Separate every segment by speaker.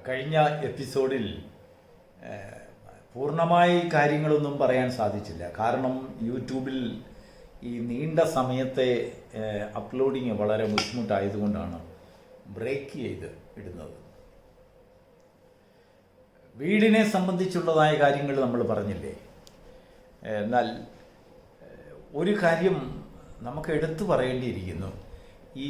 Speaker 1: കഴിഞ്ഞ എപ്പിസോഡിൽ പൂർണ്ണമായി കാര്യങ്ങളൊന്നും പറയാൻ സാധിച്ചില്ല. കാരണം യൂട്യൂബിൽ ഈ നീണ്ട സമയത്തെ അപ്ലോഡിങ് വളരെ ബുദ്ധിമുട്ടായതുകൊണ്ടാണ് ബ്രേക്ക് ചെയ്ത് ഇടുന്നത്. വീടിനെ സംബന്ധിച്ചുള്ളതായ കാര്യങ്ങൾ നമ്മൾ പറഞ്ഞില്ലേ. എന്നാൽ ഒരു കാര്യം നമുക്ക് എടുത്തു പറയേണ്ടിയിരിക്കുന്നു. ഈ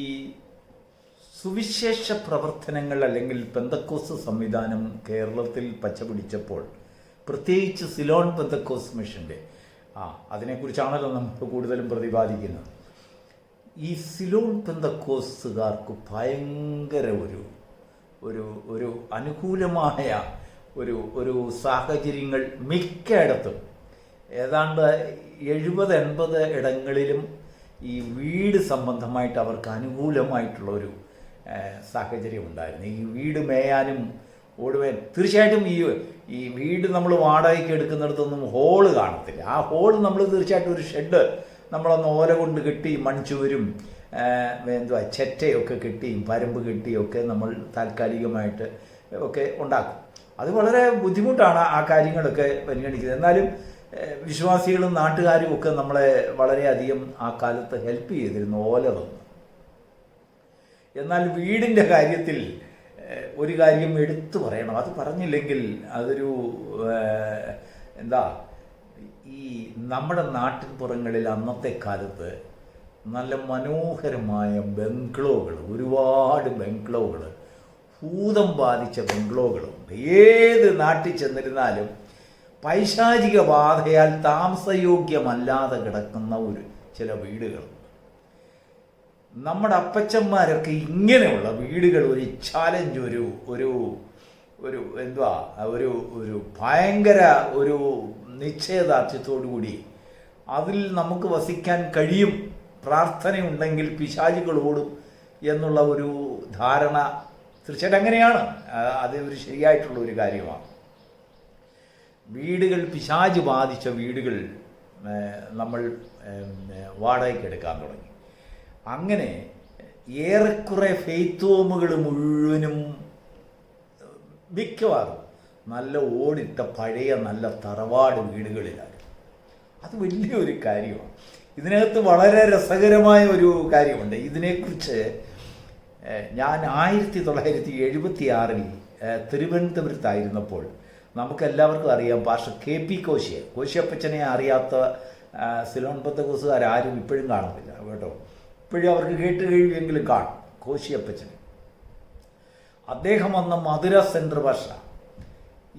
Speaker 1: സുവിശേഷ പ്രവർത്തനങ്ങൾ അല്ലെങ്കിൽ പെന്തക്കോസ് സംവിധാനം കേരളത്തിൽ പച്ചപിടിച്ചപ്പോൾ, പ്രത്യേകിച്ച് സിലോൺ പെന്തക്കോസ് മിഷൻ്റെ അതിനെക്കുറിച്ചാണല്ലോ നമ്മൾ കൂടുതലും പ്രതിപാദിക്കുന്നത്. ഈ സിലോൺ പെന്തക്കോസുകാർക്ക് ഭയങ്കര ഒരു അനുകൂലമായ ഒരു സാഹചര്യങ്ങൾ മിക്കയിടത്തും, ഏതാണ്ട് 70-80 ഇടങ്ങളിലും ഈ വീട് സംബന്ധമായിട്ട് അവർക്ക് അനുകൂലമായിട്ടുള്ളൊരു സാഹചര്യം ഉണ്ടായിരുന്നു. ഈ വീട് മേയാനും ഓടുവാൻ തീർച്ചയായിട്ടും ഈ വീട് നമ്മൾ വാടകയ്ക്ക് എടുക്കുന്നിടത്തൊന്നും ഹോള് കാണത്തില്ല. ആ ഹോള് നമ്മൾ തീർച്ചയായിട്ടും ഒരു ഷെഡ് നമ്മളൊന്ന് ഓല കൊണ്ട് കെട്ടി മൺചുവരും ചെറ്റയൊക്കെ കെട്ടിയും പരമ്പ് കെട്ടിയൊക്കെ നമ്മൾ താൽക്കാലികമായിട്ട് ഒക്കെ ഉണ്ടാക്കും. അത് വളരെ ബുദ്ധിമുട്ടാണ് ആ കാര്യങ്ങളൊക്കെ പരിഗണിക്കുന്നത്. എന്നാലും വിശ്വാസികളും നാട്ടുകാരും ഒക്കെ നമ്മളെ വളരെയധികം ആ കാലത്ത് ഹെൽപ്പ് ചെയ്തിരുന്നു, ഓല തന്നു. എന്നാൽ വീടിൻ്റെ കാര്യത്തിൽ ഒരു കാര്യം എടുത്തു പറയണം. അത് പറഞ്ഞില്ലെങ്കിൽ അതൊരു ഈ നമ്മുടെ നാട്ടിൻപുറങ്ങളിൽ അന്നത്തെ കാലത്ത് നല്ല മനോഹരമായ ബംഗ്ലോകൾ, ഒരുപാട് ബംഗ്ലോകൾ, ഭൂതം ബാധിച്ച ബംഗ്ലോകളുണ്ട്. ഏത് നാട്ടിൽ ചെന്നിരുന്നാലും പൈശാചിക ബാധയാൽ താമസയോഗ്യമല്ലാതെ കിടക്കുന്ന ചില വീടുകളുണ്ട്. നമ്മുടെ അപ്പച്ചന്മാരൊക്കെ ഇങ്ങനെയുള്ള വീടുകൾ ഒരു ചാലഞ്ച്, ഒരു ഭയങ്കര ഒരു നിശ്ചയദാർഢ്യത്തോടു കൂടി അതിൽ നമുക്ക് വസിക്കാൻ കഴിയും, പ്രാർത്ഥനയുണ്ടെങ്കിൽ പിശാചുകളോടും എന്നുള്ള ഒരു ധാരണ തീർച്ചയായിട്ടും അങ്ങനെയാണ്. അത് ഒരു ശരിയായിട്ടുള്ള ഒരു കാര്യമാണ്. വീടുകൾ, പിശാച് ബാധിച്ച വീടുകൾ നമ്മൾ വാടകയ്ക്ക് എടുക്കാൻ തുടങ്ങി. അങ്ങനെ ഏറെക്കുറെ ഫെയ്ത്ത് ഹോമുകൾ മുഴുവനും മിക്കവാറും നല്ല ഓടിട്ട പഴയ നല്ല തറവാട് വീടുകളിലാണ്. അത് വലിയൊരു കാര്യമാണ്. ഇതിനകത്ത് വളരെ രസകരമായ ഒരു കാര്യമുണ്ട്. ഇതിനെക്കുറിച്ച് ഞാൻ 1976 തിരുവനന്തപുരത്തായിരുന്നപ്പോൾ, നമുക്കെല്ലാവർക്കും അറിയാം പാസ്റ്റർ KP കോശിയപ്പച്ചനെ അറിയാത്ത സിലോൺ പെന്തക്കോസുകാരും ഇപ്പോഴും കാണത്തില്ല കേട്ടോ. ഇപ്പോഴും അവർക്ക് കേട്ട് കഴിയുമെങ്കിലും കാണും കോശിയപ്പച്ചനെ. അദ്ദേഹം വന്ന മധുര സെൻട്രൽ ഭാഷ.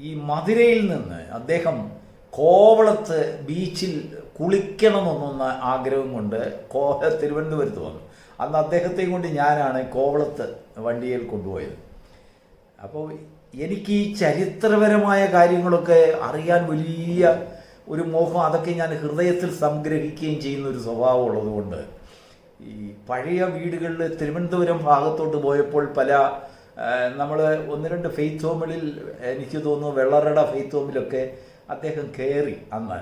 Speaker 1: ഈ മധുരയിൽ നിന്ന് അദ്ദേഹം കോവളത്ത് ബീച്ചിൽ കുളിക്കണമെന്നൊന്ന് ആഗ്രഹം കൊണ്ട് തിരുവനന്തപുരത്ത് വന്നു. അന്ന് അദ്ദേഹത്തെയും കൊണ്ട് ഞാനാണ് കോവളത്ത് വണ്ടിയിൽ കൊണ്ടുപോയത്. അപ്പോൾ എനിക്ക് ഈ ചരിത്രപരമായ കാര്യങ്ങളൊക്കെ അറിയാൻ വലിയ ഒരു മോഹം, അതൊക്കെ ഞാൻ ഹൃദയത്തിൽ സംഗ്രഹിക്കുകയും ചെയ്യുന്ന ഒരു സ്വഭാവം ഉള്ളതുകൊണ്ട് ഈ പഴയ വീടുകളിൽ തിരുവനന്തപുരം ഭാഗത്തോട്ട് പോയപ്പോൾ നമ്മൾ 1-2 ഫെയ്ത്ത് ഹോമുകളിൽ, എനിക്ക് തോന്നുന്നു വെള്ളറട ഫെയ്ത്ത് ഹോമിലൊക്കെ അദ്ദേഹം കയറി. അന്ന്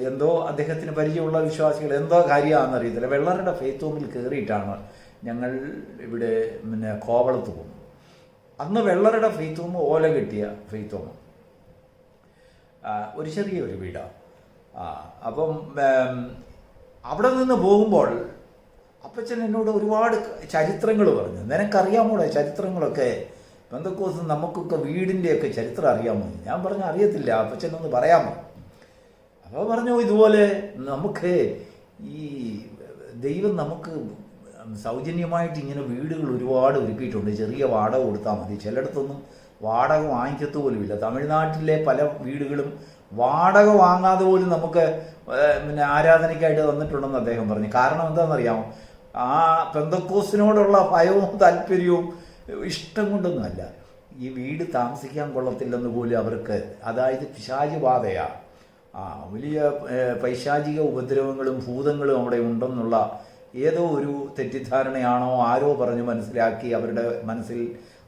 Speaker 1: എന്തോ അദ്ദേഹത്തിന് പരിചയമുള്ള വിശ്വാസികൾ എന്തോ കാര്യമാണെന്നറിയത്തില്ല, വെള്ളറട ഫെയ്ത്ത് ഹോമിൽ കയറിയിട്ടാണ് ഞങ്ങൾ ഇവിടെ കോവളത്ത് പോകുന്നത്. അന്ന് വെള്ളറട ഫെയ്ത്ത് ഹോം ഓല കെട്ടിയ ഫെയ്ത്ത് ഹോം, ഒരു ചെറിയൊരു വീടാണ്. അപ്പം അവിടെ നിന്ന് പോകുമ്പോൾ അപ്പച്ചൻ എന്നോട് ഒരുപാട് ചരിത്രങ്ങൾ പറഞ്ഞു. നിനക്കറിയാമോ ചരിത്രങ്ങളൊക്കെ? പെന്തക്കോസ് നമുക്കൊക്കെ വീടിൻ്റെയൊക്കെ ചരിത്രം അറിയാമോ? ഞാൻ പറഞ്ഞു അറിയത്തില്ല, അപ്പച്ചനൊന്ന് പറയാമോ? അപ്പോൾ പറഞ്ഞു, ഇതുപോലെ നമുക്ക് ഈ ദൈവം നമുക്ക് സൗജന്യമായിട്ട് ഇങ്ങനെ വീടുകൾ ഒരുപാട് ഒരുക്കിയിട്ടുണ്ട്. ചെറിയ വാടക കൊടുത്താൽ മതി. ചിലയിടത്തൊന്നും വാടക വാങ്ങിക്കത്ത് പോലുമില്ല. തമിഴ്നാട്ടിലെ പല വീടുകളും വാടക വാങ്ങാതെ പോലും നമുക്ക് ആരാധനയ്ക്കായിട്ട് തന്നിട്ടുണ്ടെന്ന് അദ്ദേഹം പറഞ്ഞു. കാരണം എന്താണെന്നറിയാമോ? ആ പെന്തക്കോസിനോടുള്ള ഭയവും താല്പര്യവും ഇഷ്ടം കൊണ്ടൊന്നുമല്ല, ഈ വീട് താമസിക്കാൻ കൊള്ളത്തില്ലെന്ന് പോലും അവർക്ക്, അതായത് പിശാച് ബാധയാണ്, വലിയ പൈശാചിക ഉപദ്രവങ്ങളും ഭൂതങ്ങളും അവിടെ ഉണ്ടെന്നുള്ള ഏതോ ഒരു തെറ്റിദ്ധാരണയാണോ ആരോ പറഞ്ഞ് മനസ്സിലാക്കി അവരുടെ മനസ്സിൽ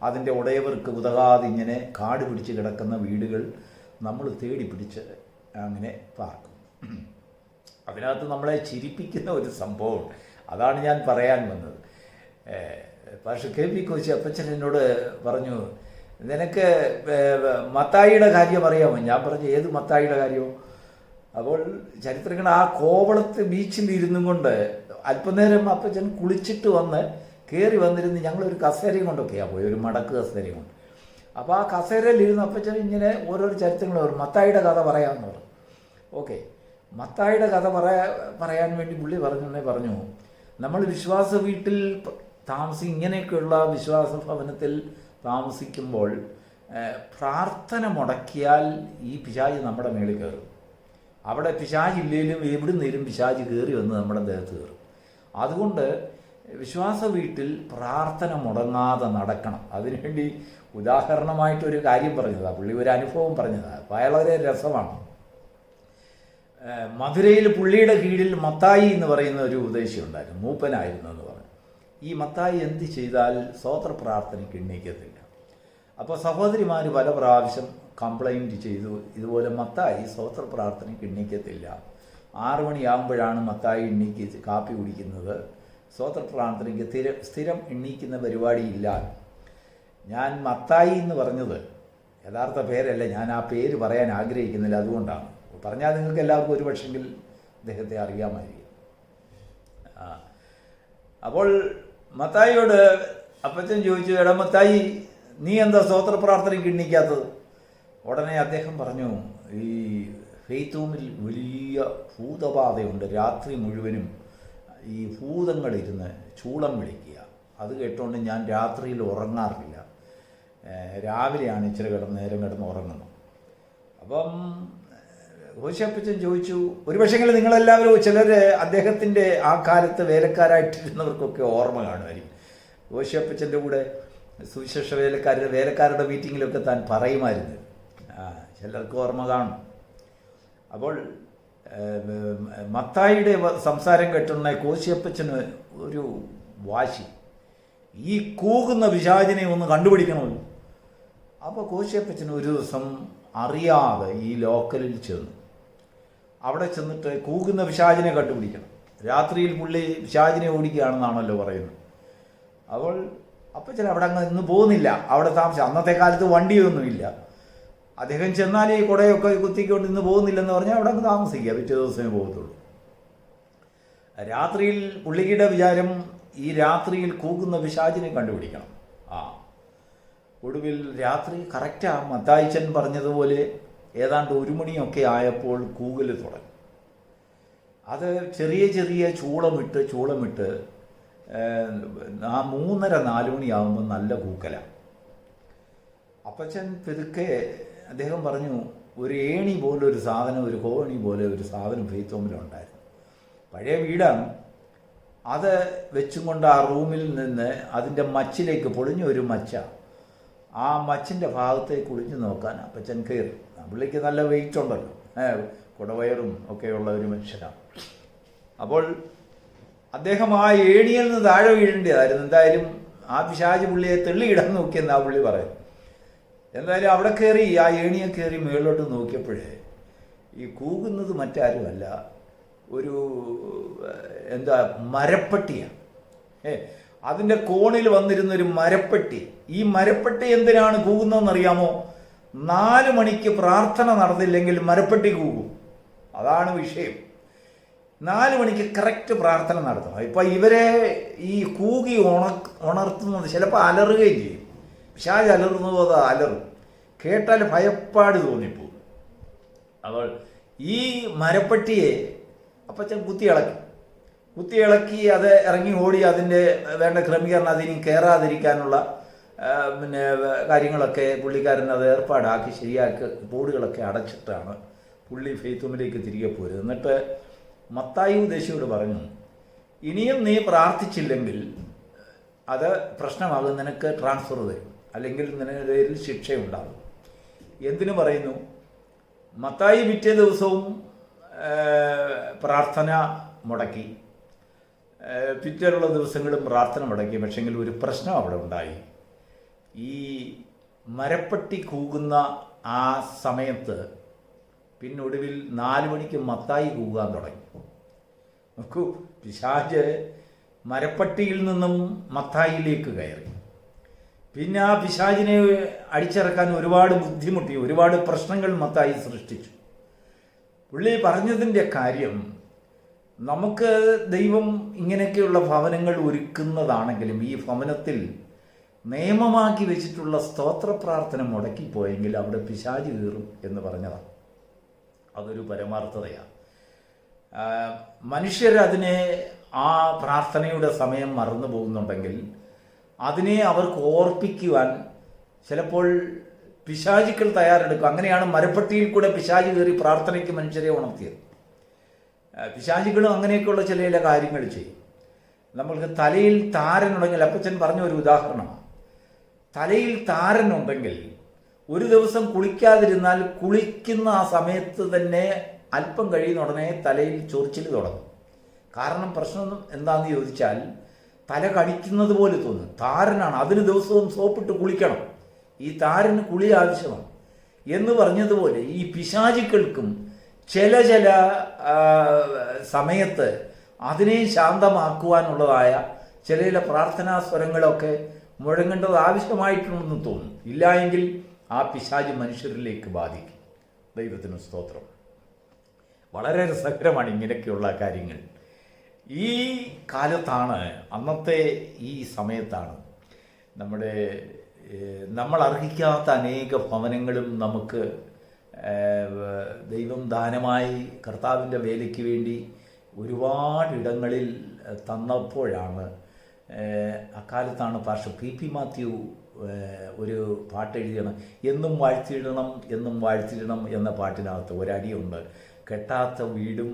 Speaker 1: അതിൻ്റെ ഉടയവർക്ക് ഉതകാതെ ഇങ്ങനെ കാട് പിടിച്ച് കിടക്കുന്ന വീടുകൾ നമ്മൾ തേടി പിടിച്ച് അങ്ങനെ പാർക്കും. അതിനകത്ത് നമ്മളെ ചിരിപ്പിക്കുന്ന ഒരു സംഭവം, അതാണ് ഞാൻ പറയാൻ വന്നത്. പക്ഷെ കെ പി കോശി അപ്പച്ചൻ എന്നോട് പറഞ്ഞു, നിനക്ക് മത്തായിയുടെ കാര്യം അറിയാമോ? ഞാൻ പറഞ്ഞു, ഏത് മത്തായിയുടെ കാര്യമോ? അപ്പോൾ ചരിത്രങ്ങൾ ആ കോവളത്ത് ബീച്ചിൽ ഇരുന്നും കൊണ്ട് അല്പനേരം അപ്പച്ചൻ കുളിച്ചിട്ട് വന്ന് കയറി വന്നിരുന്ന് ഞങ്ങളൊരു കസേരയും കൊണ്ടൊക്കെയാണ് പോയി, ഒരു മടക്ക് കസേരയും കൊണ്ട്. അപ്പോൾ ആ കസേരയിലിരുന്ന് അപ്പച്ചൻ ഇങ്ങനെ ഓരോരോ ചരിത്രങ്ങൾ ഒരു മത്തായിയുടെ കഥ പറയാമെന്ന് പറഞ്ഞു. ഓക്കെ, മത്തായിയുടെ കഥ പറയാൻ വേണ്ടി പുള്ളി പറഞ്ഞു, നമ്മൾ വിശ്വാസ വീട്ടിൽ ഇങ്ങനെയൊക്കെയുള്ള വിശ്വാസ ഭവനത്തിൽ താമസിക്കുമ്പോൾ പ്രാർത്ഥന മുടക്കിയാൽ ഈ പിശാച് നമ്മുടെ മേളിൽ കയറും. അവിടെ പിശാച് ഇല്ലെങ്കിലും എവിടുന്നേലും പിശാച് കയറി വന്ന് നമ്മുടെ ദേഹത്ത് കയറും. അതുകൊണ്ട് വിശ്വാസ വീട്ടിൽ പ്രാർത്ഥന മുടങ്ങാതെ നടക്കണം. അതിനുവേണ്ടി ഉദാഹരണമായിട്ടൊരു കാര്യം പറഞ്ഞതാണ്, പുള്ളി ഒരു അനുഭവം പറഞ്ഞതാണ്, വളരെ രസമാണ്. മധുരയിൽ പുള്ളിയുടെ കീഴിൽ മത്തായി എന്ന് പറയുന്ന ഒരു ഉപദേശി ഉണ്ടായിരുന്നു, മൂപ്പനായിരുന്നു എന്ന് പറഞ്ഞു. ഈ മത്തായി എന്ത് ചെയ്താൽ സ്വോത്ര പ്രാർത്ഥനയ്ക്ക് എണ്ണീക്കത്തില്ല. അപ്പോൾ സഹോദരിമാർ പല പ്രാവശ്യം കംപ്ലൈൻറ്റ് ചെയ്തു, ഇതുപോലെ മത്തായി സ്വോത്ര പ്രാർത്ഥനയ്ക്ക് എണ്ണീക്കത്തില്ല. 6 മണിയാകുമ്പോഴാണ് മത്തായി എണ്ണീക്ക് കാപ്പി കുടിക്കുന്നത്, സ്വോത്ര പ്രാർത്ഥനയ്ക്ക് സ്ഥിരം എണ്ണീക്കുന്ന പരിപാടിയില്ല. ഞാൻ മത്തായി എന്ന് പറഞ്ഞത് യഥാർത്ഥ പേരല്ല, ഞാൻ ആ പേര് പറയാൻ ആഗ്രഹിക്കുന്നില്ല, അതുകൊണ്ടാണ്. പറഞ്ഞാൽ നിങ്ങൾക്ക് എല്ലാവർക്കും ഒരു പക്ഷെങ്കിൽ അദ്ദേഹത്തെ അറിയാമായിരിക്കും. അപ്പോൾ മത്തായിയോട് അപ്പച്ചൻ ചോദിച്ചു, എടാ മത്തായി, നീ എന്താ സ്വോത്ര പ്രാർത്ഥനയ്ക്ക് എണ്ണിക്കാത്തത്? ഉടനെ അദ്ദേഹം പറഞ്ഞു, ഈ ഫെയ്ത്തൂമിൽ വലിയ ഭൂതബാധയുണ്ട്, രാത്രി മുഴുവനും ഈ ഭൂതങ്ങളിരുന്ന് ചൂളം വിളിക്കുക. അത് കേട്ടുകൊണ്ട് ഞാൻ രാത്രിയിൽ ഉറങ്ങാറില്ല, രാവിലെയാണ് ഇച്ചിരി നേരം കിടന്ന് ഉറങ്ങുന്നത്. അപ്പം കോശിയപ്പച്ചൻ ചോദിച്ചു, ഒരു പക്ഷേങ്കിൽ നിങ്ങളെല്ലാവരും ചിലർ അദ്ദേഹത്തിൻ്റെ ആ കാലത്ത് വേലക്കാരായിട്ടിരുന്നവർക്കൊക്കെ ഓർമ്മ കാണുമായിരിക്കും. കോശിയപ്പച്ചൻ്റെ കൂടെ സുവിശേഷ വേലക്കാരുടെ മീറ്റിങ്ങിലൊക്കെ താൻ പറയുമായിരുന്നു. ചിലർക്ക് ഓർമ്മ കാണും. അപ്പോൾ മത്തായിയുടെ സംസാരം കേട്ടുള്ള കോശിയപ്പച്ചന് ഒരു വാശി, ഈ കൂകുന്ന പിശാചിനെ ഒന്ന് കണ്ടുപിടിക്കണമല്ലോ. അപ്പോൾ കോശിയപ്പച്ചന് ഒരു ദിവസം അറിയാതെ ഈ ലോക്കലിൽ ചെന്നു. അവിടെ ചെന്നിട്ട് കൂകുന്ന പിശാചിനെ കണ്ടുപിടിക്കണം. രാത്രിയിൽ പുള്ളി പിശാചിനെ ഓടിക്കുകയാണെന്നാണല്ലോ പറയുന്നത്. അപ്പോൾ അപ്പച്ചൻ അവിടെ അങ്ങ് ഇന്ന് പോകുന്നില്ല, അവിടെ താമസിച്ചു. അന്നത്തെ കാലത്ത് വണ്ടിയൊന്നുമില്ല. അദ്ദേഹം ചെന്നാൽ ഈ കുടയൊക്കെ കുത്തിക്കൊണ്ട് ഇന്ന് പോകുന്നില്ലെന്ന് പറഞ്ഞാൽ അവിടെ അങ്ങ് താമസിക്കുക, പിറ്റേ ദിവസമേ പോകത്തുള്ളൂ. രാത്രിയിൽ പുള്ളിയുടെ വിചാരം ഈ രാത്രിയിൽ കൂകുന്ന പിശാചിനെ കണ്ടുപിടിക്കണം. ഒടുവിൽ രാത്രി കറക്റ്റാ മത്തായിച്ചൻ പറഞ്ഞതുപോലെ ഏതാണ്ട് 1 മണിയൊക്കെ ആയപ്പോൾ കൂകൽ തുടങ്ങി. അത് ചെറിയ ചെറിയ ചൂളമിട്ട് 3:30-4 മണിയാകുമ്പോൾ നല്ല കൂക്കലാണ്. അപ്പച്ചൻ പെതുക്കെ അദ്ദേഹം പറഞ്ഞു, ഒരു ഏണി പോലെ ഒരു സാധനം, ഒരു കോണി പോലെ ഒരു സാധനം ഫെയ്ത്തോമിലുണ്ടായിരുന്നു. പഴയ വീടാണ്. അത് വെച്ചും കൊണ്ട് ആ റൂമിൽ നിന്ന് അതിൻ്റെ മച്ചിലേക്ക് പൊളിഞ്ഞ ഒരു മച്ച, ആ മച്ചിൻ്റെ ഭാഗത്തേക്ക് കുളിഞ്ഞു നോക്കാൻ അപ്പച്ചൻ കയറി. പുള്ളിക്ക് നല്ല വെയിറ്റ് ഉണ്ടല്ലോ, കുടവയറും ഒക്കെയുള്ള ഒരു മനുഷ്യനാണ്. അപ്പോൾ അദ്ദേഹം ആ ഏണിയിൽ നിന്ന് താഴെ വീഴേണ്ടതായിരുന്നു. എന്തായാലും ആ പിശാച് പുള്ളിയെ തെള്ളിയിടാൻ നോക്കിയെന്ന് ആ പുള്ളി പറയും. എന്തായാലും അവിടെ കയറി ആ ഏണിയെ കയറി മുകളിലോട്ട് നോക്കിയപ്പോഴേ ഈ കൂകുന്നത് മറ്റാരുമല്ല, ഒരു മരപ്പട്ടിയാണ്. അതിൻ്റെ കോണിൽ വന്നിരുന്നൊരു മരപ്പെട്ടി. ഈ മരപ്പെട്ടി എന്തിനാണ് കൂകുന്നതെന്നറിയാമോ? 4 മണിക്ക് പ്രാർത്ഥന നടന്നില്ലെങ്കിൽ മരപ്പെട്ടി കൂകും. അതാണ് വിഷയം. 4 മണിക്ക് കറക്റ്റ് പ്രാർത്ഥന നടത്തണം. ഇപ്പം ഇവരെ ഈ കൂകി ഉണർത്തുന്നത് ചിലപ്പോൾ അലറുകയും ചെയ്യും. പിശാച് അലറുന്നത് അത് അലറും, കേട്ടാൽ ഭയപ്പാട് തോന്നിപ്പോകും. അപ്പോൾ ഈ മരപ്പെട്ടിയെ അപ്പച്ചൻ കുത്തിയിളക്കി അത് ഇറങ്ങി ഓടി അതിൻ്റെ വേണ്ട ക്രമീകരണം, അതിനി കയറാതിരിക്കാനുള്ള കാര്യങ്ങളൊക്കെ പുള്ളിക്കാരൻ അത് ഏർപ്പാടാക്കി ശരിയാക്കി ബോർഡുകളൊക്കെ അടച്ചിട്ടാണ് പുള്ളി ഫെയ്ത്തൂമിലേക്ക് തിരികെ പോരുന്നത്. എന്നിട്ട് മത്തായി ദേശിയോട് പറഞ്ഞു, ഇനിയും നീ പ്രാർത്ഥിച്ചില്ലെങ്കിൽ അത് പ്രശ്നമാകും, നിനക്ക് ട്രാൻസ്ഫർ തരും, അല്ലെങ്കിൽ നിനക്ക് ശിക്ഷയുണ്ടാകും. എന്തിനു പറയുന്നു? മത്തായി പിറ്റേ ദിവസവും പ്രാർത്ഥന മുടക്കി, പിറ്റേലുള്ള ദിവസങ്ങളും പ്രാർത്ഥന മുടക്കി. പക്ഷെങ്കിൽ ഒരു പ്രശ്നം അവിടെ ഉണ്ടായി. ഈ മരപ്പെട്ടി കൂകുന്ന ആ സമയത്ത് പിന്നൊടുവിൽ 4 മണിക്ക് മത്തായി കൂകാൻ തുടങ്ങി. നോക്കൂ, പിശാച് മരപ്പട്ടിയിൽ നിന്നും മത്തായിലേക്ക് കയറി. പിന്നെ ആ പിശാചിനെ അടിച്ചിറക്കാൻ ഒരുപാട് ബുദ്ധിമുട്ടി, ഒരുപാട് പ്രശ്നങ്ങൾ മത്തായി സൃഷ്ടിച്ചു. പുള്ളി പറഞ്ഞതിൻ്റെ കാര്യം, നമുക്ക് ദൈവം ഇങ്ങനെയൊക്കെയുള്ള ഭവനങ്ങൾ ഒരുക്കുന്നതാണെങ്കിലും ഈ ഭവനത്തിൽ നിയമമാക്കി വെച്ചിട്ടുള്ള സ്തോത്ര പ്രാർത്ഥന മുടക്കിപ്പോയെങ്കിൽ അവിടെ പിശാച് കയറും എന്ന് പറഞ്ഞതാണ്. അതൊരു പരമാർത്ഥതയാണ്. മനുഷ്യരതിനെ ആ പ്രാർത്ഥനയുടെ സമയം മറന്നു പോകുന്നുണ്ടെങ്കിൽ അതിനെ അവർക്ക് ഓർപ്പിക്കുവാൻ ചിലപ്പോൾ പിശാചുക്കൾ തയ്യാറെടുക്കും. അങ്ങനെയാണ് മരപ്പട്ടിയിൽ കൂടെ പിശാച് കയറി പ്രാർത്ഥനയ്ക്ക് മനുഷ്യരെ ഉണർത്തിയത്. പിശാചുക്കളും അങ്ങനെയൊക്കെയുള്ള ചില കാര്യങ്ങൾ ചെയ്യും. നമ്മൾക്ക് തലയിൽ താരനുണ്ടെങ്കിൽ, അപ്പച്ചൻ പറഞ്ഞ ഒരു ഉദാഹരണമാണ്, തലയിൽ താരനുണ്ടെങ്കിൽ ഒരു ദിവസം കുളിക്കാതിരുന്നാൽ കുളിക്കുന്ന ആ സമയത്ത് തന്നെ അല്പം കഴിയുന്ന ഉടനെ തലയിൽ ചൊറിച്ചിൽ തുടങ്ങും. കാരണം പ്രശ്നം എന്താണെന്ന് ചോദിച്ചാൽ തല കടിക്കുന്നത് പോലെ തോന്നും. താരനാണ്, അതിന് ദിവസവും സോപ്പിട്ട് കുളിക്കണം, ഈ താരന് കുളി ആവശ്യമാണ് എന്ന് പറഞ്ഞതുപോലെ ഈ പിശാചുക്കൾക്കും ചില സമയത്ത് അതിനെ ശാന്തമാക്കുവാനുള്ളതായ ചില പ്രാർത്ഥനാ സ്വരങ്ങളൊക്കെ മുഴങ്ങേണ്ടത് ആവശ്യമായിട്ടുണ്ടെന്ന് തോന്നും. ഇല്ല എങ്കിൽ ആ പിശാച് മനുഷ്യരിലേക്ക് ബാധിക്കും. ദൈവത്തിന് സ്തോത്രം. വളരെ രസകരമാണ് ഇങ്ങനെയൊക്കെയുള്ള കാര്യങ്ങൾ. ഈ കാലത്താണ്, അന്നത്തെ ഈ സമയത്താണ് നമ്മൾ അർഹിക്കാത്ത അനേക ഭവനങ്ങളും നമുക്ക് ദൈവം ദാനമായി കർത്താവിൻ്റെ വേലയ്ക്ക് വേണ്ടി ഒരുപാടിടങ്ങളിൽ തന്നപ്പോഴാണ്, അക്കാലത്താണ് പാസ്റ്റർ പി മാത്യു ഒരു പാട്ട് എഴുതിയാണ്, എന്നും വാഴ്ത്തിയിടണം എന്നും വാഴ്ത്തിയിടണം എന്ന പാട്ടിനകത്ത് ഒരടിയുണ്ട്. കെട്ടാത്ത വീടും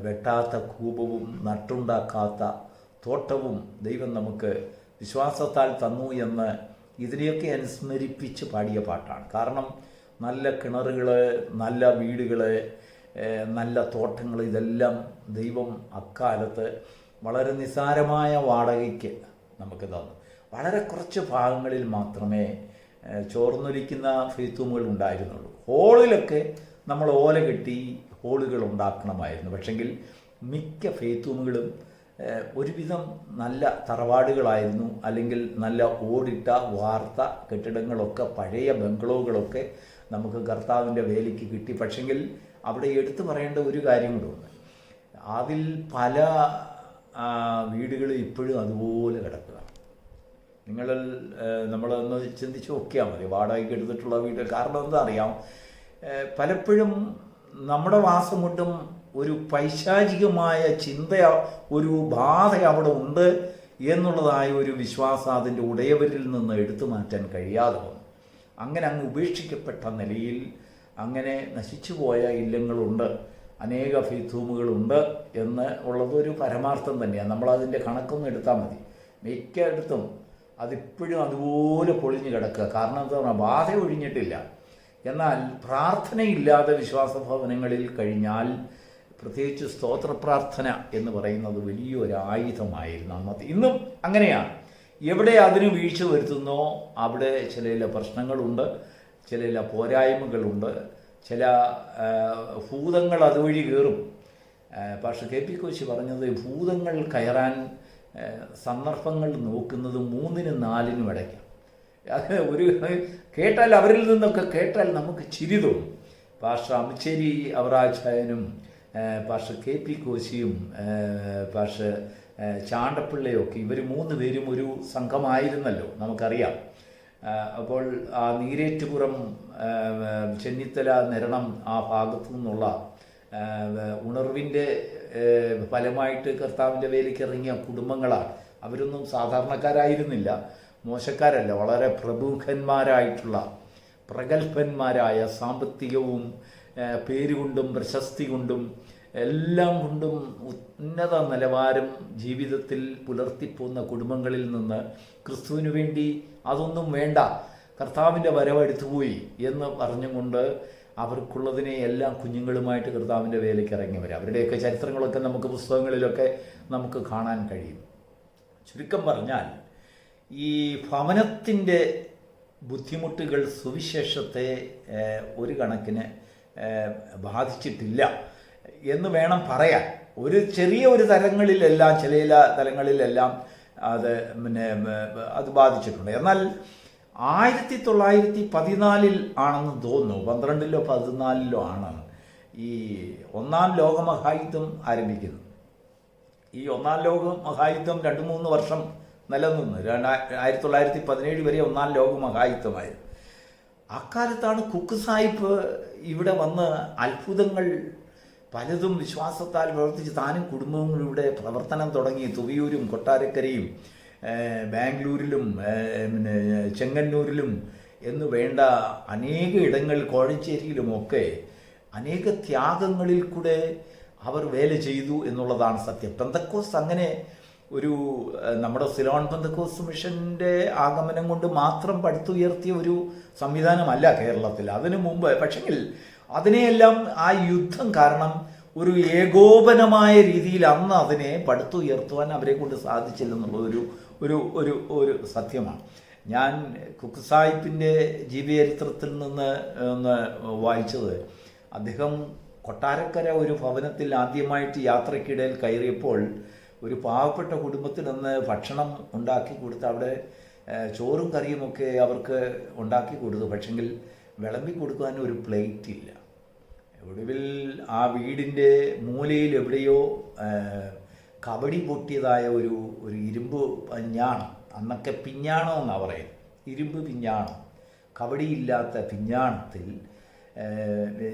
Speaker 1: വെട്ടാത്ത കൂപവും നട്ടുണ്ടാക്കാത്ത തോട്ടവും ദൈവം നമുക്ക് വിശ്വാസത്താൽ തന്നു എന്ന് ഇതിനെയൊക്കെ അനുസ്മരിപ്പിച്ച് പാടിയ പാട്ടാണ്. കാരണം നല്ല കിണറുകൾ, നല്ല വീടുകൾ, നല്ല തോട്ടങ്ങൾ, ഇതെല്ലാം ദൈവം അക്കാലത്ത് വളരെ നിസ്സാരമായ വാടകയ്ക്ക് നമുക്ക് തന്നു. വളരെ കുറച്ച് ഭാഗങ്ങളിൽ മാത്രമേ ചോർന്നൊലിക്കുന്ന ഫെയ്ത്തൂമുകൾ ഉണ്ടായിരുന്നുള്ളൂ. ഹോളിലൊക്കെ നമ്മൾ ഓല കെട്ടി ഹോളുകൾ ഉണ്ടാക്കണമായിരുന്നു. പക്ഷെങ്കിൽ മിക്ക ഫെയ്ത്തൂമുകളും ഒരുവിധം നല്ല തറവാടുകളായിരുന്നു, അല്ലെങ്കിൽ നല്ല ഓടിട്ട വാർത്ത കെട്ടിടങ്ങളൊക്കെ, പഴയ ബംഗ്ലോകളൊക്കെ നമുക്ക് കർത്താവിൻ്റെ വേലയ്ക്ക് കിട്ടി. പക്ഷെങ്കിൽ അവിടെ എടുത്തു പറയേണ്ട ഒരു കാര്യം കൂടെ, അതിൽ പല വീടുകൾ ഇപ്പോഴും അതുപോലെ കിടക്കുക. നമ്മളൊന്ന് ചിന്തിച്ച് നോക്കിയാൽ മതി, വാടകയ്ക്ക് എടുത്തിട്ടുള്ള വീട്. കാരണം എന്താ അറിയാം, പലപ്പോഴും നമ്മുടെ വാസം കൊണ്ടും ഒരു പൈശാചികമായ ചിന്ത, ഒരു ബാധ അവിടെ ഉണ്ട് എന്നുള്ളതായ ഒരു വിശ്വാസം അതിൻ്റെ ഉടയവരിൽ നിന്ന് എടുത്തു മാറ്റാൻ കഴിയാതെ വന്നു. അങ്ങനെ അങ്ങ് ഉപേക്ഷിക്കപ്പെട്ട നിലയിൽ അങ്ങനെ നശിച്ചുപോയ ഇല്ലങ്ങളുണ്ട്, അനേക ഫെയ്ത്തൂമുകളുണ്ട് എന്ന് ഉള്ളതൊരു പരമാർത്ഥം തന്നെയാണ്. നമ്മളതിൻ്റെ കണക്കൊന്നും എടുത്താൽ മതി. മിക്കയിടത്തും അതിപ്പോഴും അതുപോലെ പൊളിഞ്ഞു കിടക്കുക. കാരണം എന്താ പറയുക, ബാധ ഒഴിഞ്ഞിട്ടില്ല. എന്നാൽ പ്രാർത്ഥനയില്ലാതെ വിശ്വാസഭവനങ്ങളിൽ കഴിഞ്ഞാൽ, പ്രത്യേകിച്ച് സ്തോത്ര പ്രാർത്ഥന എന്ന് പറയുന്നത് വലിയൊരു ആയുധമായിരുന്നു അന്നത്തെ. ഇന്നും അങ്ങനെയാണ്. എവിടെ അതിന് വീഴ്ച വരുത്തുന്നോ അവിടെ ചില പ്രശ്നങ്ങളുണ്ട്, ചില പോരായ്മകളുണ്ട്, ചില ഭൂതങ്ങൾ അതുവഴി കയറും. പക്ഷേ കെ.പി. കോശി പറഞ്ഞത്, ഭൂതങ്ങൾ കയറാൻ സന്ദർഭങ്ങൾ നോക്കുന്നത് 3-നും 4-നും ഇടയ്ക്കാണ്. അത് ഒരു കേട്ടാൽ, അവരിൽ നിന്നൊക്കെ കേട്ടാൽ നമുക്ക് ചിരി തോന്നും. പാസ്റ്റർ അമിച്ചേരി അവറാച്ചായനും പാസ്റ്റർ കെ.പി. കോശിയും പാസ്റ്റർ ചാണ്ടപ്പിള്ളയൊക്കെ, ഇവർ 3 പേരും ഒരു സംഘമായിരുന്നല്ലോ, നമുക്കറിയാം. അപ്പോൾ ആ നീരേറ്റുപുറം, ചെന്നിത്തല, നിരണം ആ ഭാഗത്തു നിന്നുള്ള ഉണർവിൻ്റെ ഫലമായിട്ട് കർത്താവിൻ്റെ വേലയ്ക്ക് ഇറങ്ങിയ കുടുംബങ്ങളാണ്. അവരൊന്നും സാധാരണക്കാരായിരുന്നില്ല, മോശക്കാരല്ല, വളരെ പ്രമുഖന്മാരായിട്ടുള്ള പ്രഗത്ഭന്മാരായ, സാമ്പത്തികവും പേരുകൊണ്ടും പ്രശസ്തി കൊണ്ടും എല്ലാം കൊണ്ടും ഉന്നത നിലവാരം ജീവിതത്തിൽ പുലർത്തിപ്പോകുന്ന കുടുംബങ്ങളിൽ നിന്ന് ക്രിസ്തുവിന് വേണ്ടി അതൊന്നും വേണ്ട, കർത്താവിൻ്റെ വരവെടുത്തുപോയി എന്ന് പറഞ്ഞുകൊണ്ട് അവർക്കുള്ളതിനെ എല്ലാം കുഞ്ഞുങ്ങളുമായിട്ട് കർത്താവിൻ്റെ വേലയ്ക്ക് ഇറങ്ങിയവർ. അവരുടെയൊക്കെ ചരിത്രങ്ങളൊക്കെ നമുക്ക് പുസ്തകങ്ങളിലൊക്കെ നമുക്ക് കാണാൻ കഴിയും. ചുരുക്കം പറഞ്ഞാൽ, ഈ ഭവനത്തിൻ്റെ ബുദ്ധിമുട്ടുകൾ സുവിശേഷത്തെ ഒരു കണക്കിന് ബാധിച്ചിട്ടില്ല എന്ന് വേണം പറയാൻ. ഒരു ചെറിയ ഒരു തലങ്ങളിലെല്ലാം ചില തലങ്ങളിലെല്ലാം അത് അത് ബാധിച്ചിട്ടുണ്ട്. എന്നാൽ 1914 ആണെന്ന് തോന്നുന്നു, 12-ലോ 14-ലോ ആണ് ഈ ഒന്നാം ലോകമഹായുദ്ധം ആരംഭിക്കുന്നത്. ഈ ഒന്നാം ലോകമഹായുദ്ധം 2-3 വർഷം നിലനിന്ന് 1917 വരെ ഒന്നാം ലോകമഹായുദ്ധമായിരുന്നു. അക്കാലത്താണ് കുക്ക് സാഹിബ് ഇവിടെ വന്ന് അത്ഭുതങ്ങൾ പലതും വിശ്വാസത്താൽ പ്രവർത്തിച്ച് താനും കുടുംബവും ഇവിടെ പ്രവർത്തനം തുടങ്ങി. തുവിയൂരും കൊട്ടാരക്കരയും ബാംഗ്ലൂരിലും ചെങ്ങന്നൂരിലും എന്ന് വേണ്ട അനേക ഇടങ്ങൾ, കോഴഞ്ചേരിയിലുമൊക്കെ അനേക ത്യാഗങ്ങളിൽ കൂടെ അവർ വേല ചെയ്തു എന്നുള്ളതാണ് സത്യം. പെന്തക്കോസ്ത് അങ്ങനെ ഒരു നമ്മുടെ സിലോൺ പെന്തക്കോസ്ത് മിഷൻ്റെ ആഗമനം കൊണ്ട് മാത്രം പടുത്തുയർത്തിയ ഒരു സംവിധാനമല്ല കേരളത്തിൽ. അതിനു മുമ്പ് പക്ഷെങ്കിൽ അതിനെയെല്ലാം ആ യുദ്ധം കാരണം ഒരു ഏകോപനമായ രീതിയിൽ അന്ന് അതിനെ പടുത്തുയർത്തുവാൻ അവരെ കൊണ്ട് സാധിച്ചില്ലെന്നുള്ള ഒരു സത്യമാണ്. ഞാൻ കുക്ക് സാഹിബിൻ്റെ ജീവചരിത്രത്തിൽ നിന്ന് ഒന്ന് വായിച്ചത്, അദ്ദേഹം കൊട്ടാരക്കര ഒരു ഭവനത്തിൽ ആദ്യമായിട്ട് യാത്രക്കിടയിൽ കയറിയപ്പോൾ ഒരു പാവപ്പെട്ട കുടുംബത്തിൽ നിന്ന് ഭക്ഷണം ഉണ്ടാക്കി കൊടുത്ത് അവിടെ ചോറും കറിയുമൊക്കെ അവർക്ക് ഉണ്ടാക്കി കൊടുത്തു. പക്ഷെങ്കിൽ വിളമ്പി കൊടുക്കാൻ ഒരു പ്ലേറ്റ് ഇല്ല. ഒടുവിൽ ആ വീടിൻ്റെ മൂലയിൽ എവിടെയോ കബഡി പൊട്ടിയതായ ഒരു ഇരുമ്പ് പിഞ്ഞാണം, അന്നൊക്കെ പിഞ്ഞാണം എന്നാണ് പറയുന്നത്, ഇരുമ്പ് പിഞ്ഞാണം, കബഡിയില്ലാത്ത പിഞ്ഞാണത്തിൽ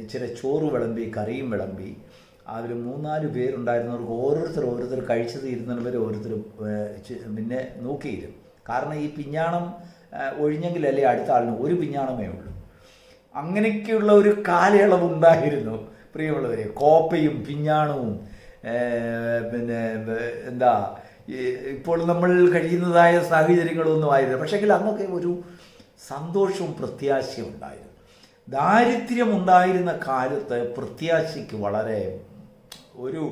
Speaker 1: ഇച്ചിരി ചോറ് വിളമ്പി കറിയും വിളമ്പി. അതിൽ 3-4 പേരുണ്ടായിരുന്നവർക്ക് ഓരോരുത്തർ കഴിച്ചു തീരുന്നവർ ഓരോരുത്തർ പിന്നെ നോക്കിയിരുന്നു. കാരണം ഈ പിഞ്ഞാണം ഒഴിഞ്ഞെങ്കിലല്ലേ അടുത്ത ആളിന് ഒരു പിഞ്ഞാണമേ ഉള്ളൂ. അങ്ങനെയൊക്കെയുള്ള ഒരു കാലയളവുണ്ടായിരുന്നു പ്രിയമുള്ളവരെ. കോപ്പയും പിഞ്ഞാണവും പിന്നെ എന്താ ഇപ്പോൾ നമ്മൾ കഴിയുന്നതായ സാഹചര്യങ്ങളൊന്നും ആയിരുന്നു. പക്ഷെങ്കിൽ അന്നൊക്കെ ഒരു സന്തോഷവും പ്രത്യാശയും ഉണ്ടായിരുന്നു. ദാരിദ്ര്യമുണ്ടായിരുന്ന കാലത്ത് പ്രത്യാശയ്ക്ക് വളരെ ഒരു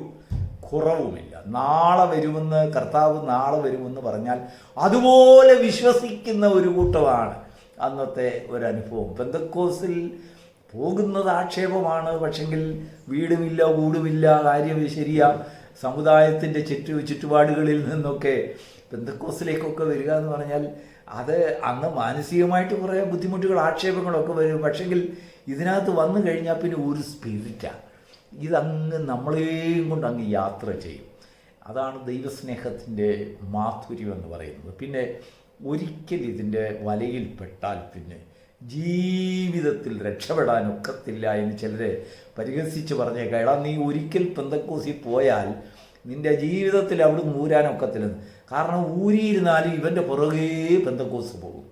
Speaker 1: കുറവുമില്ല. നാളെ വരുമെന്ന്, കർത്താവ് നാളെ വരുമെന്ന് പറഞ്ഞാൽ അതുപോലെ വിശ്വസിക്കുന്ന ഒരു കൂട്ടമാണ് അന്നത്തെ ഒരനുഭവം. പെന്തക്കോസ്തിൽ പോകുന്നത് ആക്ഷേപമാണ്. പക്ഷെങ്കിൽ വീടുമില്ല, കൂടുമില്ല, കാര്യം ശരിയാ, സമുദായത്തിൻ്റെ ചുറ്റുപാടുകളിൽ നിന്നൊക്കെ പെന്തക്കോസ്തിലേക്കൊക്കെ വരിക എന്ന് പറഞ്ഞാൽ അത് അന്ന് മാനസികമായിട്ട് കുറേ ബുദ്ധിമുട്ടുകൾ, ആക്ഷേപങ്ങളൊക്കെ വരും. പക്ഷെങ്കിൽ ഇതിനകത്ത് വന്നു കഴിഞ്ഞാൽ പിന്നെ ഒരു സ്പിരിറ്റാണ്. ഇതങ്ങ് നമ്മളെയും കൊണ്ട് അങ്ങ് യാത്ര ചെയ്യും. അതാണ് ദൈവസ്നേഹത്തിൻ്റെ മാധുര്യം എന്ന് പറയുന്നത്. പിന്നെ ഒരിക്കൽ ഇതിൻ്റെ വലയിൽപ്പെട്ടാൽ പിന്നെ ജീവിതത്തിൽ രക്ഷപ്പെടാനൊക്കത്തില്ല എന്ന് ചിലരെ പരിഹസിച്ച് പറഞ്ഞേക്കാം. എടാ, നീ ഒരിക്കൽ പെന്തക്കോസ്തിൽ പോയാൽ നിൻ്റെ ജീവിതത്തിൽ അവിടെ ഊരാനൊക്കത്തില്ലെന്ന്. കാരണം ഊരിയിരുന്നാലും ഇവൻ്റെ പുറകെ പെന്തക്കോസ്ത് പോകും.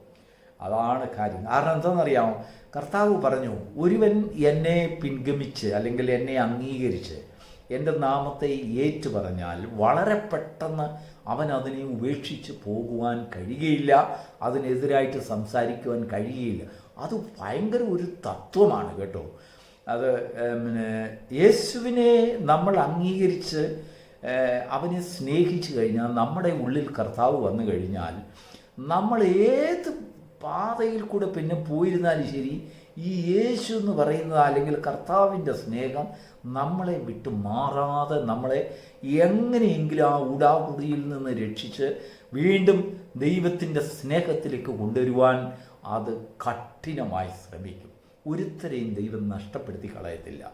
Speaker 1: അതാണ് കാര്യം. കാരണം എന്താണെന്നറിയാമോ? കർത്താവ് പറഞ്ഞു, ഒരുവൻ എന്നെ പിൻഗമിച്ച് അല്ലെങ്കിൽ എന്നെ അംഗീകരിച്ച് എൻ്റെ നാമത്തെ ഏറ്റു പറഞ്ഞാൽ വളരെ പെട്ടെന്ന് അവൻ അതിനെ ഉപേക്ഷിച്ച് പോകുവാൻ കഴിയുകയില്ല, അതിനെതിരായിട്ട് സംസാരിക്കുവാൻ കഴിയുകയില്ല. അത് ഭയങ്കര ഒരു തത്വമാണ് കേട്ടോ. അത് യേശുവിനെ നമ്മൾ അംഗീകരിച്ച് അവനെ സ്നേഹിച്ചു കഴിഞ്ഞാൽ, നമ്മുടെ ഉള്ളിൽ കർത്താവ് വന്നു കഴിഞ്ഞാൽ, നമ്മൾ ഏത് പാതയിൽ കൂടെ പിന്നെ പോയിരുന്നാലും ശരി, ഈ യേശു എന്ന് പറയുന്നത് അല്ലെങ്കിൽ കർത്താവിൻ്റെ സ്നേഹം നമ്മളെ വിട്ട് മാറാതെ നമ്മളെ എങ്ങനെയെങ്കിലും ആ ഉടാകുടിയിൽ നിന്ന് രക്ഷിച്ച് വീണ്ടും ദൈവത്തിൻ്റെ സ്നേഹത്തിലേക്ക് കൊണ്ടുവരുവാൻ അത് കഠിനമായി ശ്രമിക്കും. ഒരുത്തരെയും ദൈവം നഷ്ടപ്പെടുത്തി കളയത്തില്ല.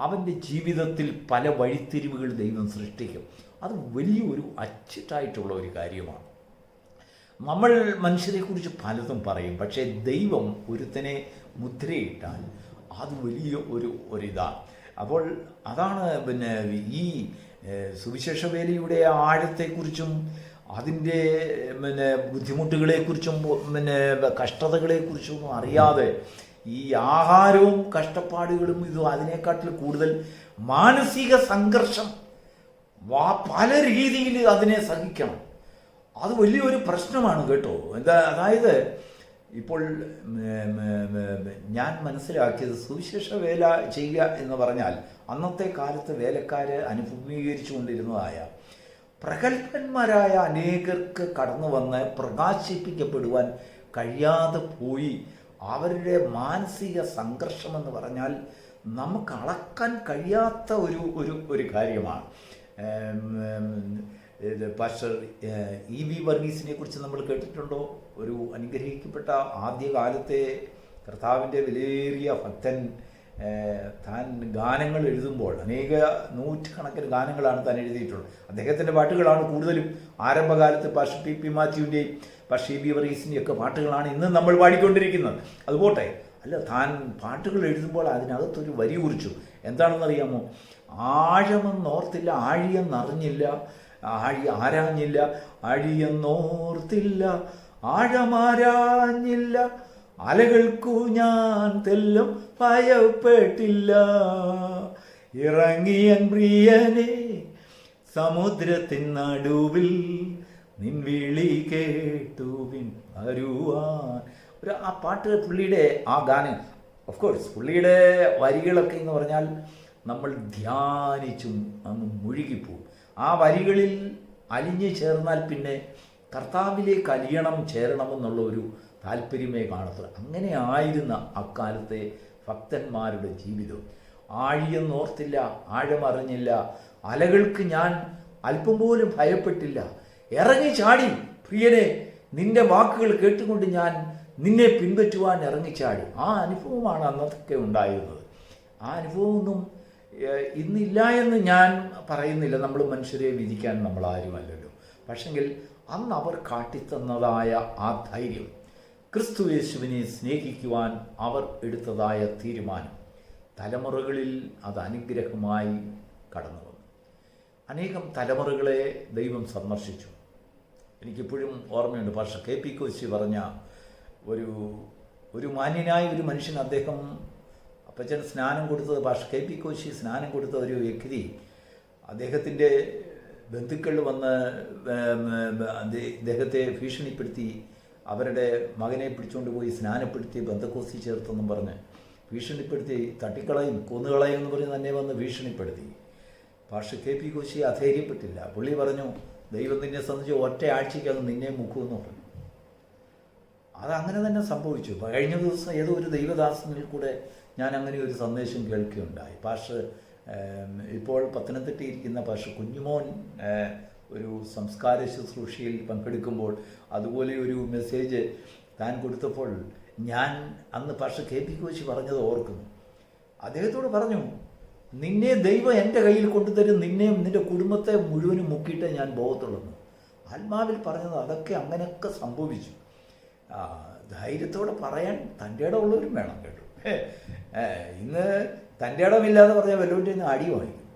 Speaker 1: അവൻ്റെ ജീവിതത്തിൽ പല വഴിത്തിരിവുകൾ ദൈവം സൃഷ്ടിക്കും. അത് വലിയൊരു അച്ചിട്ടായിട്ടുള്ള ഒരു കാര്യമാണ്. നമ്മൾ മനുഷ്യരെക്കുറിച്ച് പലതും പറയും, പക്ഷേ ദൈവം ഒരുത്തനെ മുദ്രയിട്ടാൽ അത് വലിയ ഒരിതാണ്. അപ്പോൾ അതാണ് പിന്നെ ഈ സുവിശേഷ വേലയുടെ ആഴത്തെക്കുറിച്ചും അതിൻ്റെ പിന്നെ ബുദ്ധിമുട്ടുകളെക്കുറിച്ചും പിന്നെ കഷ്ടതകളെക്കുറിച്ചും ഒന്നും അറിയാതെ ഈ ആഹാരവും കഷ്ടപ്പാടുകളും ഇതും അതിനേക്കാട്ടിൽ കൂടുതൽ മാനസിക സംഘർഷം പല രീതിയിൽ അതിനെ സഹിക്കണം. അത് വലിയൊരു പ്രശ്നമാണ് കേട്ടോ. അതായത് ഇപ്പോൾ ഞാൻ മനസ്സിലാക്കിയത്, സുവിശേഷ വേല ചെയ്യുക എന്ന് പറഞ്ഞാൽ അന്നത്തെ കാലത്ത് വേലക്കാർ അനുഭവീകരിച്ചു കൊണ്ടിരുന്നതായ പ്രഗത്ഭന്മാരായ അനേകർക്ക് കടന്നു വന്ന് പ്രകാശിപ്പിക്കപ്പെടുവാൻ കഴിയാതെ പോയി അവരുടെ മാനസിക സംഘർഷം എന്ന് പറഞ്ഞാൽ നമുക്ക് അളക്കാൻ കഴിയാത്ത ഒരു കാര്യമാണ്. പാസ്റ്റർ EV വർഗീസിനെ കുറിച്ച് നമ്മൾ കേട്ടിട്ടുണ്ടോ? ഒരു അനുഗ്രഹിക്കപ്പെട്ട ആദ്യകാലത്തെ കർത്താവിൻ്റെ വിലയേറിയ ഭക്തൻ. താൻ ഗാനങ്ങൾ എഴുതുമ്പോൾ അനേക നൂറ്റുകണക്കിന് ഗാനങ്ങളാണ് താൻ എഴുതിയിട്ടുള്ളത്. അദ്ദേഹത്തിൻ്റെ പാട്ടുകളാണ് കൂടുതലും. ആരംഭകാലത്ത് പാസ്റ്റർ PP മാത്യുവിൻ്റെയും പാസ്റ്റർ EV വർഗീസിൻ്റെയും ഒക്കെ പാട്ടുകളാണ് ഇന്ന് നമ്മൾ പാടിക്കൊണ്ടിരിക്കുന്നത്. അതുപോട്ടെ, അല്ല, താൻ പാട്ടുകൾ എഴുതുമ്പോൾ അതിനകത്തൊരു വരി കുറിച്ചു. എന്താണെന്നറിയാമോ? ആഴമെന്നോർത്തില്ല, ആഴിയെന്നറിഞ്ഞില്ല, ആരാഞ്ഞില്ല, ആഴിയെന്നോർത്തില്ല, ആഴമാരാഞ്ഞില്ല, അലകൾക്കു ഞാൻ തെല്ലും ഭയപ്പെട്ടില്ല, ഇറങ്ങിയൻ പ്രിയനെ സമുദ്രത്തിൻ നടുവിൽ, നിൻ വിളി കേട്ടുവിൻ വരുവാൻ. ആ പാട്ട് പുള്ളിയുടെ ആ ഗാനം, ഓഫ് കോഴ്സ് പുള്ളിയുടെ വരികളൊക്കെ എന്ന് പറഞ്ഞാൽ നമ്മൾ ധ്യാനിച്ചും അങ്ങ് മുഴുകിപ്പോവും. ആ വരികളിൽ അലിഞ്ഞു ചേർന്നാൽ പിന്നെ കർത്താവിലേക്ക് അലിയണം, ചേരണമെന്നുള്ള ഒരു താല്പര്യമേ കാണത്തുള്ളൂ. അങ്ങനെ ആയിരുന്ന അക്കാലത്തെ ഭക്തന്മാരുടെ ജീവിതം. ആഴിയെന്നോർത്തില്ല, ആഴമറിഞ്ഞില്ല, അലകൾക്ക് ഞാൻ അല്പം പോലും ഭയപ്പെട്ടില്ല, ഇറങ്ങി ചാടി പ്രിയനെ, നിന്റെ വാക്കുകൾ കേട്ടുകൊണ്ട് ഞാൻ നിന്നെ പിൻപറ്റുവാൻ ഇറങ്ങിച്ചാടി. ആ അനുഭവമാണ് അന്നതൊക്കെ ഉണ്ടായിരുന്നത്. ആ അനുഭവമൊന്നും ഇന്നില്ല എന്ന് ഞാൻ പറയുന്നില്ല. നമ്മൾ മനുഷ്യരെ വിധിക്കാൻ നമ്മൾ ആരുമല്ലല്ലോ. പക്ഷെങ്കിൽ അന്ന് അവർ കാട്ടിത്തന്നതായ ആ ധൈര്യം, ക്രിസ്തു യേശുവിനെ സ്നേഹിക്കുവാൻ അവർ എടുത്തതായ തീരുമാനം, തലമുറകളിൽ അത് അനുഗ്രഹമായി കടന്നു വന്നു. അനേകം തലമുറകളെ ദൈവം സന്ദർശിച്ചു. എനിക്കിപ്പോഴും ഓർമ്മയുണ്ട്, പാസ്റ്റർ KP കോശി പറഞ്ഞ ഒരു മാന്യനായ ഒരു മനുഷ്യൻ, അദ്ദേഹം അപ്പച്ചൻ സ്നാനം കൊടുത്തത്, പാസ്റ്റർ KP കോശി സ്നാനം കൊടുത്ത ഒരു വ്യക്തി, അദ്ദേഹത്തിൻ്റെ ബന്ധുക്കൾ വന്ന് അദ്ദേഹത്തെ ഭീഷണിപ്പെടുത്തി, അവരുടെ മകനെ പിടിച്ചുകൊണ്ട് പോയി സ്നാനപ്പെടുത്തി ബന്ധക്കോസി ചേർത്തെന്നും പറഞ്ഞ് ഭീഷണിപ്പെടുത്തി, തട്ടിക്കളയും കൊന്നുകളയും എന്ന് പറഞ്ഞ് തന്നെ വന്ന് ഭീഷണിപ്പെടുത്തി. പാസ്റ്റർ KP കോശി അധൈര്യപ്പെട്ടില്ല. പുള്ളി പറഞ്ഞു, ദൈവം നിന്നെ സംബന്ധിച്ച് ഒറ്റ ആഴ്ചയ്ക്കത് നിന്നെ മുക്കുമെന്ന് പറഞ്ഞു. അതങ്ങനെ തന്നെ സംഭവിച്ചു. കഴിഞ്ഞ ദിവസം ഏതോ ഒരു ദൈവദാസനിൽ കൂടെ ഞാൻ അങ്ങനെ ഒരു സന്ദേശം കേൾക്കുകയുണ്ടായി. പാസ്റ്റർ ഇപ്പോൾ പത്തനംതിട്ടയിൽ ഇരിക്കുന്ന പാസ്റ്റർ കുഞ്ഞുമോൻ ഒരു സംസ്കാര ശുശ്രൂഷയിൽ പങ്കെടുക്കുമ്പോൾ അതുപോലെ ഒരു മെസ്സേജ് താൻ കൊടുത്തപ്പോൾ ഞാൻ അന്ന് പാസ്റ്റർ KP കോശി പറഞ്ഞത് ഓർക്കുന്നു. അദ്ദേഹത്തോട് പറഞ്ഞു, നിന്നെ ദൈവം എൻ്റെ കയ്യിൽ കൊണ്ടുതരും, നിന്നെയും നിൻ്റെ കുടുംബത്തെ മുഴുവനും മുക്കിയിട്ട് ഞാൻ പോകത്തുള്ളൂ. ആത്മാവിൽ പറഞ്ഞത് അതൊക്കെ അങ്ങനെയൊക്കെ സംഭവിച്ചു. ധൈര്യത്തോടെ പറയാൻ തൻ്റെ ഇടമുള്ളവരും വേണം കേട്ടോ. ഇന്ന് തൻ്റെ ഇടമില്ലാതെ പറഞ്ഞാൽ വല്ലവൻ്റെ അടി വാങ്ങിക്കും.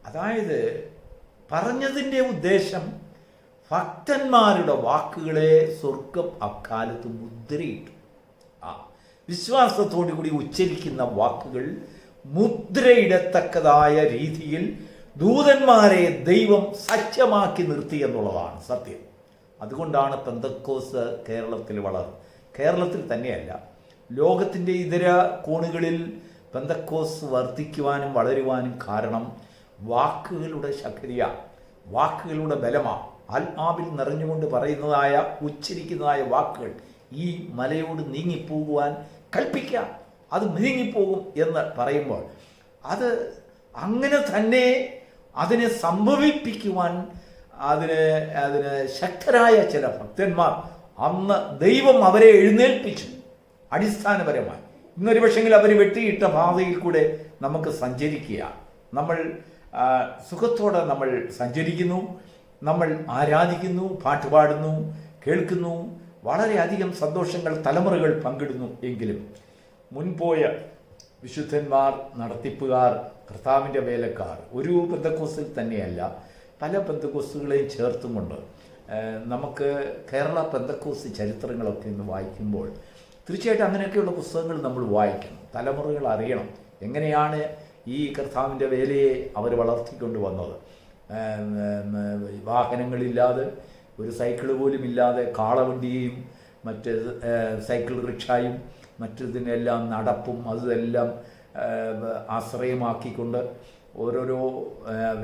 Speaker 1: അതായത് പറഞ്ഞതിൻ്റെ ഉദ്ദേശം ഭക്തന്മാരുടെ വാക്കുകളെ സ്വർഗം അക്കാലത്ത് മുദ്രയിട്ടു. വിശ്വാസത്തോടു കൂടി ഉച്ചരിക്കുന്ന വാക്കുകൾ മുദ്രയിടത്തക്കതായ രീതിയിൽ ദൂതന്മാരെ ദൈവം സജ്ജമാക്കി നിർത്തി എന്നുള്ളതാണ് സത്യം. അതുകൊണ്ടാണ് പെന്തക്കോസ്ത് കേരളത്തിൽ വളർന്നത്. കേരളത്തിൽ തന്നെയല്ല, ലോകത്തിൻ്റെ ഇതര കോണുകളിൽ പെന്തക്കോസ്ത് വർദ്ധിക്കുവാനും വളരുവാനും കാരണം വാക്കുകളുടെ ശക്തിയാണ്, വാക്കുകളുടെ ബലമാണ്. ആത്മാവിൽ നിറഞ്ഞുകൊണ്ട് പറയുന്നതായ ഉച്ചരിക്കുന്നതായ വാക്കുകൾ ഈ മലയോട് നീങ്ങിപ്പോകുവാൻ കൽപ്പിക്കുക, അത് നീങ്ങിപ്പോകും എന്ന് പറയുമ്പോൾ അത് അങ്ങനെ തന്നെ അതിനെ സംഭവിപ്പിക്കുവാൻ അതിന് ശക്തരായ ചില ഭക്തന്മാർ അന്ന് ദൈവം അവരെ എഴുന്നേൽപ്പിച്ചു. അടിസ്ഥാനപരമായി ഇന്നൊരു പക്ഷെങ്കിൽ അവർ വെട്ടിയിട്ട പാതയിൽ കൂടെ നമുക്ക് സഞ്ചരിക്കുക. നമ്മൾ സുഖത്തോടെ നമ്മൾ സഞ്ചരിക്കുന്നു, നമ്മൾ ആരാധിക്കുന്നു, പാട്ടുപാടുന്നു, കേൾക്കുന്നു, വളരെയധികം സന്തോഷങ്ങൾ തലമുറകൾ പങ്കിടുന്നു. എങ്കിലും മുൻപോയ വിശുദ്ധന്മാർ, നടത്തിപ്പുകാർ, കർത്താവിൻ്റെ വേലക്കാർ ഒരു പെന്തക്കോസ്തിൽ തന്നെയല്ല, പല പെന്തക്കോസ്തുകളെയും ചേർത്തുമുണ്ട്. നമുക്ക് കേരള പെന്തക്കോസ്ത് ചരിത്രങ്ങളൊക്കെ ഇന്ന് വായിക്കുമ്പോൾ തീർച്ചയായിട്ടും അങ്ങനെയൊക്കെയുള്ള പുസ്തകങ്ങൾ നമ്മൾ വായിക്കണം. തലമുറകൾ അറിയണം എങ്ങനെയാണ് ഈ കർത്താവിൻ്റെ വേലയെ അവർ വളർത്തിക്കൊണ്ട് വന്നത്. വാഹനങ്ങളില്ലാതെ, ഒരു സൈക്കിൾ പോലും ഇല്ലാതെ കാളവണ്ടിയും മറ്റ് സൈക്കിൾ റിക്ഷായും മറ്റതിനെല്ലാം നടപ്പും അതെല്ലാം ആശ്രയമാക്കിക്കൊണ്ട് ഓരോരോ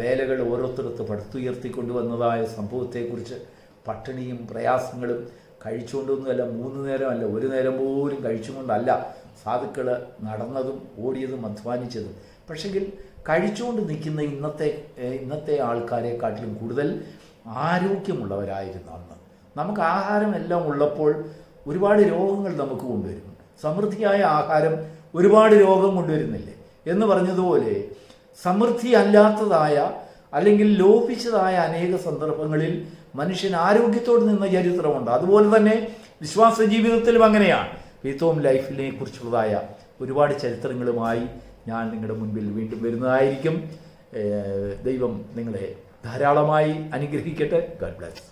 Speaker 1: വേലകൾ ഓരോരുത്തരത്ത് പടുത്തുയർത്തിക്കൊണ്ടുവന്നതായ സംഭവത്തെക്കുറിച്ച് പട്ടിണിയും പ്രയാസങ്ങളും കഴിച്ചുകൊണ്ടൊന്നുമല്ല, 3 നേരമല്ല, 1 നേരം പോലും കഴിച്ചുകൊണ്ടല്ല സാധുക്കൾ നടന്നതും ഓടിയതും അധ്വാനിച്ചതും. പക്ഷെങ്കിൽ കഴിച്ചുകൊണ്ട് നിൽക്കുന്ന ഇന്നത്തെ ആൾക്കാരെക്കാട്ടിലും കൂടുതൽ ആരോഗ്യമുള്ളവരായിരുന്നു അന്ന്. നമുക്ക് ആഹാരമെല്ലാം ഉള്ളപ്പോൾ ഒരുപാട് രോഗങ്ങൾ നമുക്ക് കൊണ്ടുവരും. സമൃദ്ധിയായ ആഹാരം ഒരുപാട് രോഗം കൊണ്ടുവരുന്നില്ലേ എന്ന് പറഞ്ഞതുപോലെ സമൃദ്ധി അല്ലാത്തതായ അല്ലെങ്കിൽ ലോപിച്ചതായ അനേക സന്ദർഭങ്ങളിൽ മനുഷ്യൻ ആരോഗ്യത്തോട് നിന്ന ചരിത്രമുണ്ട്. അതുപോലെ തന്നെ വിശ്വാസ ജീവിതത്തിലും അങ്ങനെയാണ്. ഫെയ്ത്ത് ലൈഫിനെ കുറിച്ചുള്ളതായ ഒരുപാട് ചരിത്രങ്ങളുമായി ഞാൻ നിങ്ങളുടെ മുൻപിൽ വീണ്ടും വരുന്നതായിരിക്കും. ദൈവം നിങ്ങളെ ധാരാളമായി അനുഗ്രഹിക്കട്ടെ. God bless.